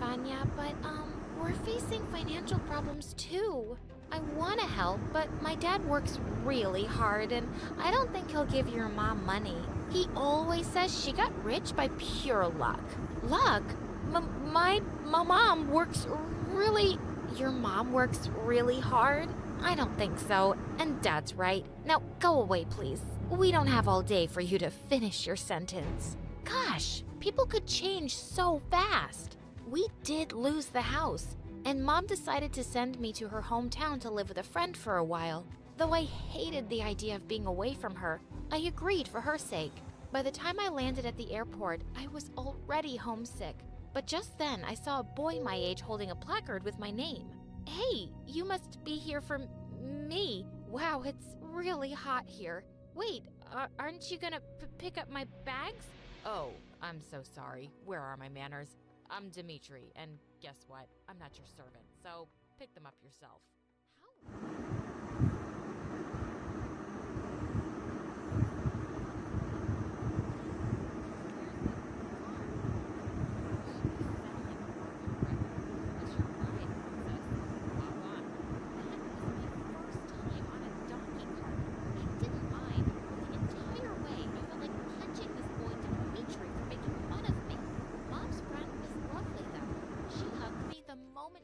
Vanya, but we're facing financial problems too. I want to help, but my dad works really hard and I don't think he'll give your mom money. He always says she got rich by pure luck. Luck? My mom works really... Your mom works really hard? I don't think so, and Dad's right. Now go away, please. We don't have all day for you to finish your sentence. Gosh, people could change so fast. We did lose the house, and Mom decided to send me to her hometown to live with a friend for a while. Though I hated the idea of being away from her, I agreed for her sake. By the time I landed at the airport, I was already homesick. But just then, I saw a boy my age holding a placard with my name. Hey, you must be here for me. Wow, it's really hot here. Wait, aren't you gonna pick up my bags? Oh, I'm so sorry. Where are my manners? I'm Dimitri, and guess what? I'm not your servant, so pick them up yourself.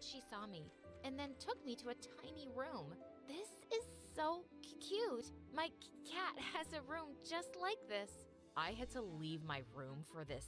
She saw me and then took me to a tiny room. This is so cute. My cat has a room just like this. I had to leave my room for this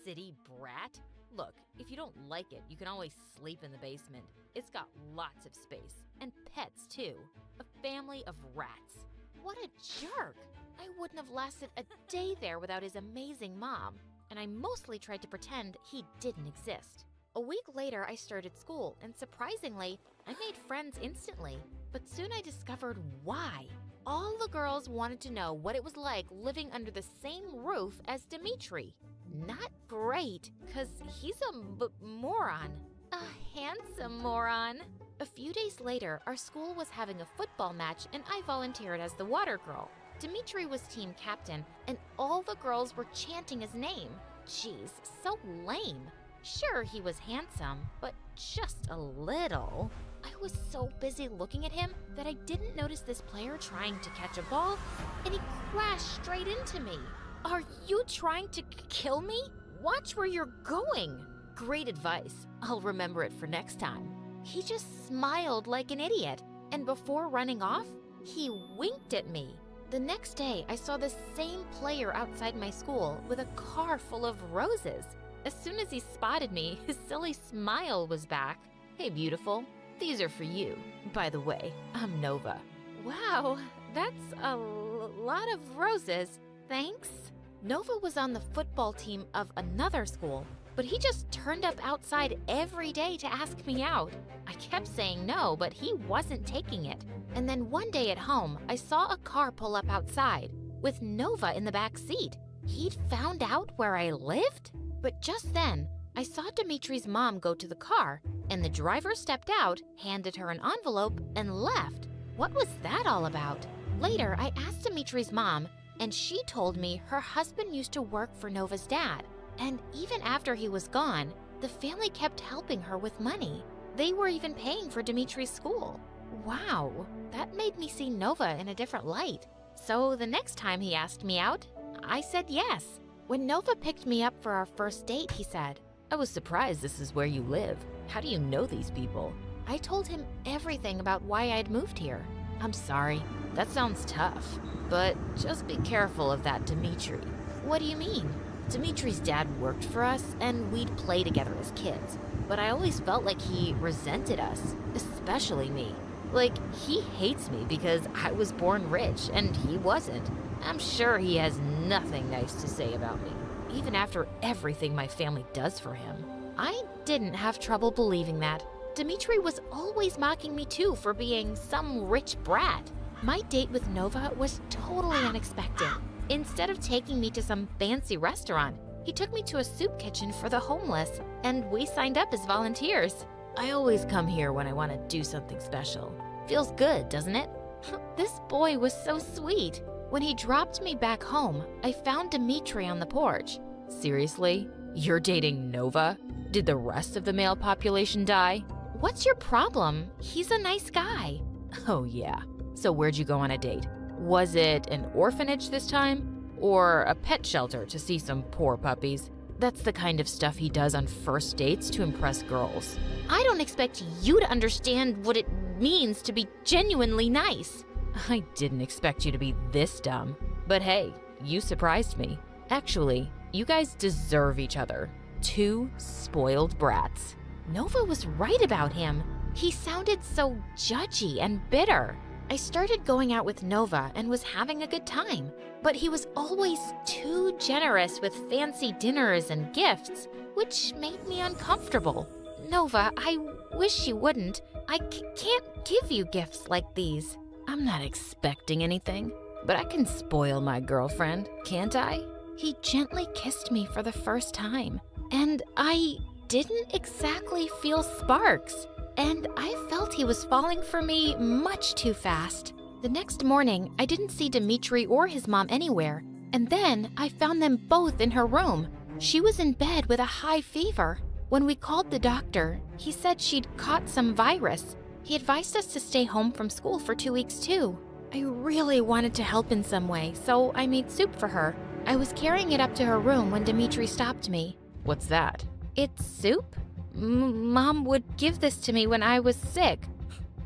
city brat? Look, if you don't like it, you can always sleep in the basement. It's got lots of space, and pets too. A family of rats. What a jerk! I wouldn't have lasted a day there without his amazing mom, and I mostly tried to pretend he didn't exist. A week later, I started school, and surprisingly, I made friends instantly. But soon I discovered why. All the girls wanted to know what it was like living under the same roof as Dimitri. Not great, because he's a moron. A handsome moron. A few days later, our school was having a football match, and I volunteered as the water girl. Dimitri was team captain, and all the girls were chanting his name. Jeez, so lame. Sure, he was handsome, but just a little. I was so busy looking at him that I didn't notice this player trying to catch a ball, and he crashed straight into me. Are you trying to kill me? Watch where you're going. Great advice. I'll remember it for next time. He just smiled like an idiot, and before running off, he winked at me. The next day, I saw the same player outside my school with a car full of roses. As soon as he spotted me, his silly smile was back. Hey, beautiful. These are for you. By the way, I'm Nova. Wow, that's a lot of roses. Thanks. Nova was on the football team of another school, but he just turned up outside every day to ask me out. I kept saying no, but he wasn't taking it. And then one day at home, I saw a car pull up outside with Nova in the back seat. He'd found out where I lived? But just then, I saw Dimitri's mom go to the car, and the driver stepped out, handed her an envelope, and left. What was that all about? Later, I asked Dimitri's mom, and she told me her husband used to work for Nova's dad. And even after he was gone, the family kept helping her with money. They were even paying for Dimitri's school. Wow, that made me see Nova in a different light. So the next time he asked me out, I said yes. When Nova picked me up for our first date, he said, I was surprised this is where you live. How do you know these people? I told him everything about why I'd moved here. I'm sorry, that sounds tough. But just be careful of that Dimitri. What do you mean? Dimitri's dad worked for us, and we'd play together as kids. But I always felt like he resented us, especially me. Like, he hates me because I was born rich, and he wasn't. I'm sure he has nothing nice to say about me, even after everything my family does for him. I didn't have trouble believing that. Dimitri was always mocking me too for being some rich brat. My date with Nova was totally unexpected. Instead of taking me to some fancy restaurant, he took me to a soup kitchen for the homeless, and we signed up as volunteers. I always come here when I want to do something special. Feels good, doesn't it? This boy was so sweet. When he dropped me back home, I found Dimitri on the porch. Seriously? You're dating Nova? Did the rest of the male population die? What's your problem? He's a nice guy. Oh yeah. So where'd you go on a date? Was it an orphanage this time? Or a pet shelter to see some poor puppies? That's the kind of stuff he does on first dates to impress girls. I don't expect you to understand what it means to be genuinely nice. I didn't expect you to be this dumb. But hey, you surprised me. Actually, you guys deserve each other. Two spoiled brats. Nova was right about him. He sounded so judgy and bitter. I started going out with Nova and was having a good time, but he was always too generous with fancy dinners and gifts, which made me uncomfortable. Nova, I wish you wouldn't. I can't give you gifts like these. I'm not expecting anything, but I can spoil my girlfriend, can't I? He gently kissed me for the first time, and I didn't exactly feel sparks. And I felt he was falling for me much too fast. The next morning, I didn't see Dimitri or his mom anywhere, and then I found them both in her room. She was in bed with a high fever. When we called the doctor, he said she'd caught some virus. He advised us to stay home from school for 2 weeks too. I really wanted to help in some way, so I made soup for her. I was carrying it up to her room when Dimitri stopped me. What's that? It's soup? Mom would give this to me when I was sick.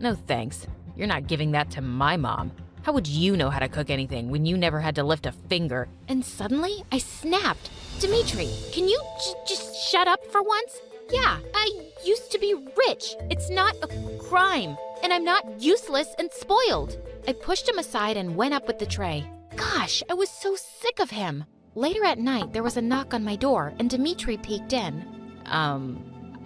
No thanks. You're not giving that to my mom. How would you know how to cook anything when you never had to lift a finger? And suddenly, I snapped. Dimitri, can you just shut up for once? Yeah, I used to be rich. It's not a crime. And I'm not useless and spoiled. I pushed him aside and went up with the tray. Gosh, I was so sick of him. Later at night, there was a knock on my door, and Dimitri peeked in.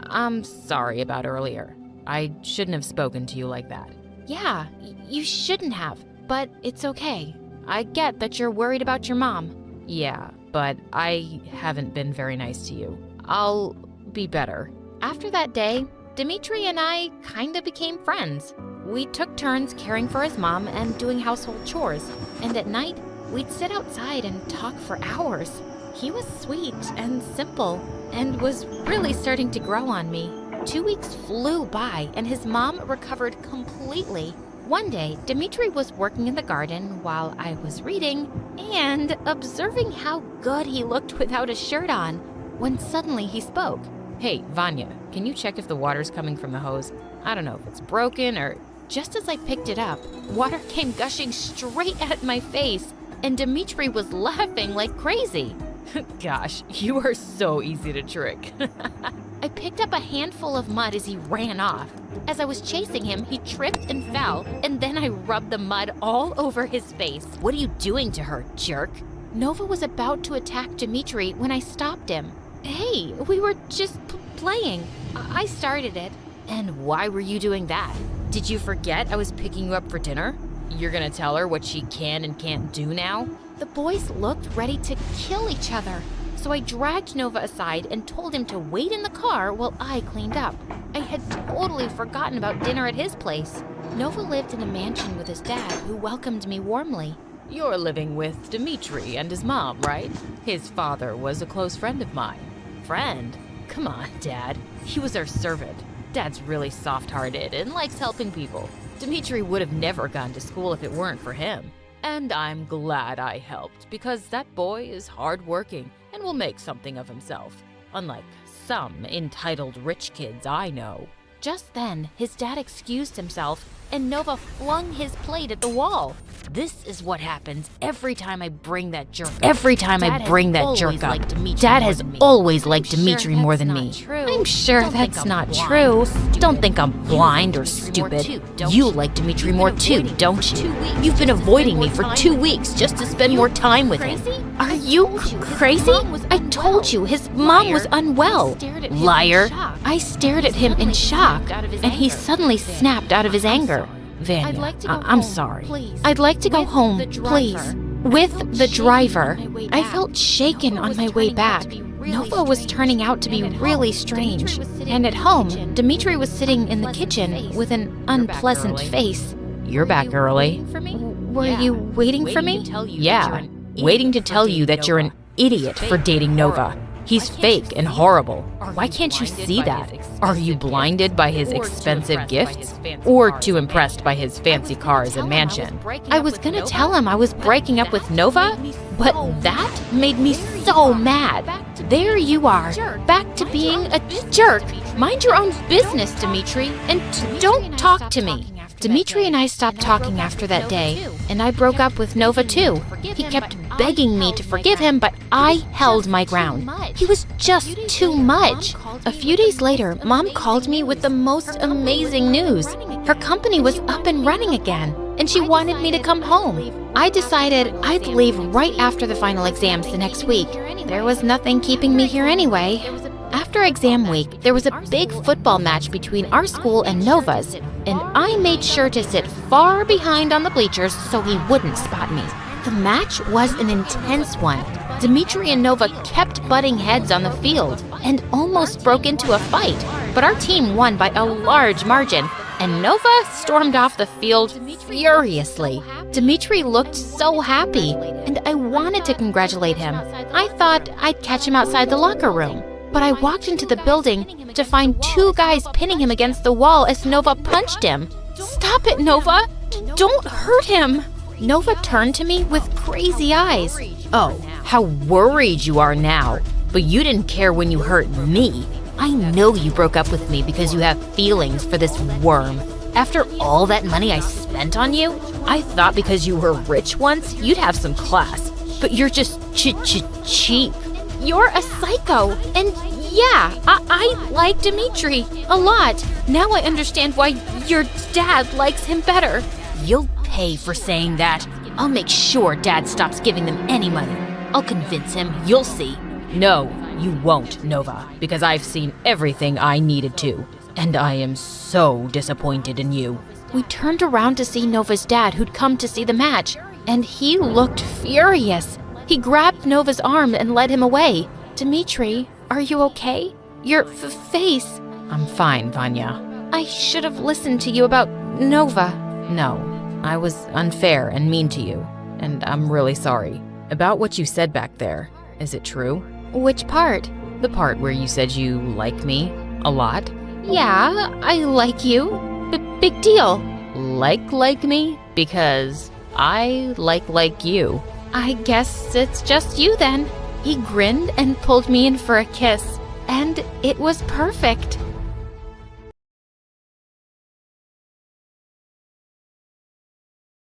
I'm sorry about earlier. I shouldn't have spoken to you like that. Yeah, you shouldn't have, but it's okay. I get that you're worried about your mom. Yeah, but I haven't been very nice to you. I'll be better. After that day, Dimitri and I kinda became friends. We took turns caring for his mom and doing household chores, and at night, we'd sit outside and talk for hours. He was sweet and simple and was really starting to grow on me. 2 weeks flew by and his mom recovered completely. One day, Dimitri was working in the garden while I was reading and observing how good he looked without a shirt on, when suddenly he spoke. Hey, Vanya, can you check if the water's coming from the hose? I don't know if it's broken or... Just as I picked it up, water came gushing straight at my face, and Dimitri was laughing like crazy. Gosh, you are so easy to trick. I picked up a handful of mud as he ran off. As I was chasing him, he tripped and fell, and then I rubbed the mud all over his face. What are you doing to her, jerk? Nova was about to attack Dimitri when I stopped him. Hey, we were just playing. I started it. And why were you doing that? Did you forget I was picking you up for dinner? You're gonna tell her what she can and can't do now? The boys looked ready to kill each other, so I dragged Nova aside and told him to wait in the car while I cleaned up. I had totally forgotten about dinner at his place. Nova lived in a mansion with his dad, who welcomed me warmly. You're living with Dimitri and his mom, right? His father was a close friend of mine. Friend? Come on, Dad. He was our servant. Dad's really soft-hearted and likes helping people. Dimitri would have never gone to school if it weren't for him. And I'm glad I helped, because that boy is hardworking and will make something of himself, unlike some entitled rich kids I know. Just then, his dad excused himself, and Nova flung his plate at the wall. This is what happens every time I bring that jerk up. Dad has always liked Dimitri more than me. I'm sure that's not true. Don't think I'm blind or stupid. You like Dimitri more too, don't you? You've been avoiding me for 2 weeks just to spend more time with him. Are you crazy? I told you, his mom was unwell. Liar. I stared at him in shock, and he suddenly snapped out of his anger. Vanya, I'm sorry. I'd like to go home, please. With the driver. I felt shaken on my way back. Nova was turning out to be really strange. And at home, Dimitri was sitting in the kitchen with an unpleasant face. You're back early. Were you waiting for me? Yeah, waiting to tell you that you're an idiot for dating Nova. He's fake and horrible. Why can't you see that? Are you blinded by his expensive gifts? Or too impressed by his fancy cars and mansion? I was gonna tell him I was breaking up with Nova, but that made me so mad. There you are, back to being a jerk. Mind your own business, Dimitri, and don't talk to me. Dimitri and I stopped talking after that day, and I broke up with Nova too. He kept begging me to forgive him, but I held my ground. He was just too much. A few days later, Mom called me with the most amazing news. Her company was up and running again, and she wanted me to come home. I decided I'd leave right after the final exams the next week. There was nothing keeping me here anyway. After exam week, there was a big football match between our school and Nova's, and I made sure to sit far behind on the bleachers so he wouldn't spot me. The match was an intense one. Dimitri and Nova kept butting heads on the field and almost broke into a fight, but our team won by a large margin, and Nova stormed off the field furiously. Dimitri looked so happy, and I wanted to congratulate him. I thought I'd catch him outside the locker room. But I walked into the building to find two guys pinning him against the wall as Nova punched him. "Stop it, Nova! Don't hurt him!" Nova turned to me with crazy eyes. Oh, how worried you are now. But you didn't care when you hurt me. I know you broke up with me because you have feelings for this worm. After all that money I spent on you, I thought because you were rich once, you'd have some class. But you're just cheap. You're a psycho, and yeah, I like Dimitri a lot. Now I understand why your dad likes him better. You'll pay for saying that. I'll make sure Dad stops giving them any money. I'll convince him, you'll see. No, you won't, Nova, because I've seen everything I needed to, and I am so disappointed in you. We turned around to see Nova's dad, who'd come to see the match, and he looked furious. He grabbed Nova's arm and led him away. "Dimitri, are you okay? Your face..." "I'm fine, Vanya." "I should have listened to you about Nova." "No, I was unfair and mean to you, and I'm really sorry. About what you said back there, is it true?" "Which part?" "The part where you said you like me a lot." "Yeah, I like you. Big deal." Like me? Because I like you." "I guess it's just you then." He grinned and pulled me in for a kiss, and it was perfect.